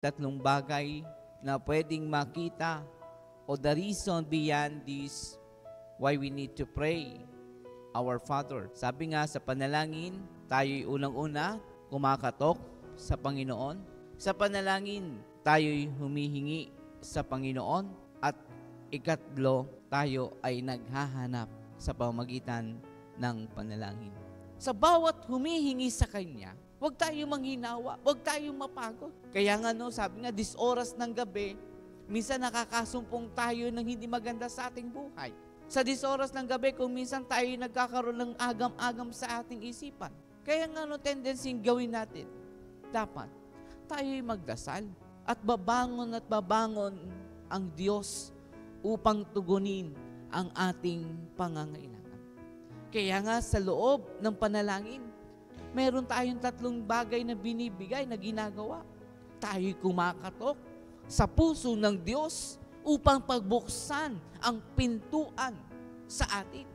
tatlong bagay na pwedeng makita o the reason beyond this why we need to pray our Father. Sabi nga sa panalangin, tayo'y unang-una kumakatok sa Panginoon. Sa panalangin, tayo'y humihingi sa Panginoon. At ikatlo, tayo ay naghahanap sa pamamagitan ng panalangin. Sa bawat humihingi sa Kanya, huwag tayong manghinawa, huwag tayong mapagod. Kaya nga sabi nga, this oras ng gabi, minsan nakakasumpong tayo ng hindi maganda sa ating buhay. Sa this oras ng gabi, kung minsan tayo nagkakaroon ng agam-agam sa ating isipan. Kaya nga tendency gawin natin, dapat tayo'y magdasal at babangon ang Diyos upang tugunin ang ating pangangailangan. Kaya nga sa loob ng panalangin, meron tayong tatlong bagay na binibigay, na ginagawa. Tayo'y kumakatok sa puso ng Diyos upang pagbuksan ang pintuan sa atin.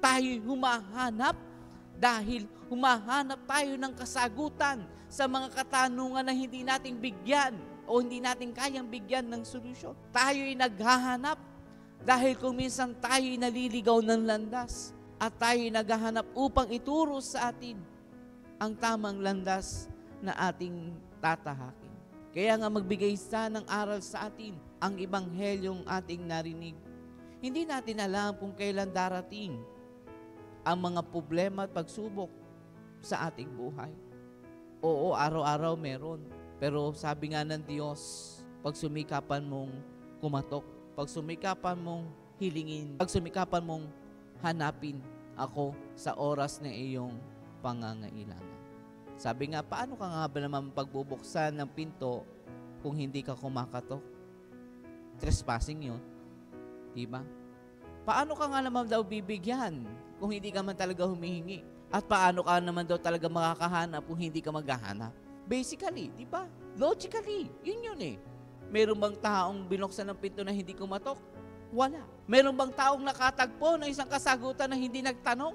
Tayo'y humahanap dahil humahanap tayo ng kasagutan sa mga katanungan na hindi nating bigyan o hindi natin kayang bigyan ng solusyon. Tayo'y naghahanap dahil kung minsan tayo'y naliligaw ng landas at tayo'y naghahanap upang ituro sa atin ang tamang landas na ating tatahakin. Kaya nga magbigay ng aral sa atin ang ebanghelyong ating narinig. Hindi natin alam kung kailan darating ang mga problema at pagsubok sa ating buhay. Oo, araw-araw meron. Pero sabi nga ng Diyos, pag sumikapan mong kumatok, pag sumikapan mong hilingin, pag sumikapan mong hanapin ako sa oras na iyong pangangailangan. Sabi nga, paano ka nga ba naman pagbubuksan ng pinto kung hindi ka kumakatok? Trespassing yun. Diba? Paano ka nga naman daw bibigyan kung hindi ka man talaga humihingi? At paano ka naman daw talaga makakahanap kung hindi ka maghahanap? Basically, diba? Logically, yun eh. Meron bang taong binuksan ng pinto na hindi kumatok? Wala. Meron bang taong nakatagpo ng isang kasagutan na hindi nagtanong?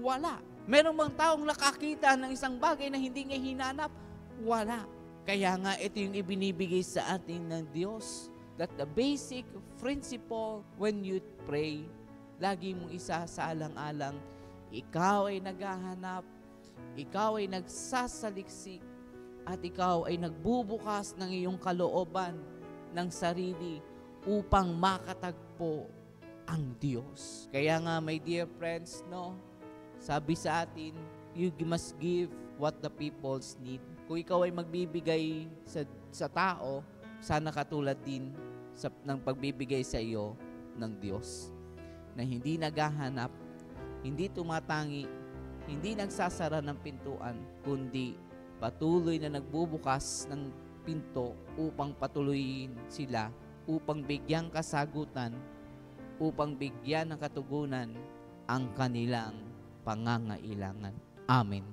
Wala. Meron bang taong nakakita ng isang bagay na hindi niya hinanap? Wala. Kaya nga ito yung ibinibigay sa atin ng Diyos, that the basic principle when you pray, lagi mong isa sa alang-alang, ikaw ay naghahanap, ikaw ay nagsasaliksik, at ikaw ay nagbubukas ng iyong kalooban ng sarili upang makatagpo ang Diyos. Kaya nga, my dear friends, sabi sa atin, you must give what the peoples need. Kung ikaw ay magbibigay sa tao, sana katulad din ng pagbibigay sa iyo ng Diyos, na hindi naghahanap, hindi tumatangi, hindi nagsasara ng pintuan, kundi patuloy na nagbubukas ng pinto upang patuloyin sila, upang bigyang kasagutan, upang bigyan ng katugunan ang kanilang pangangailangan. Amen.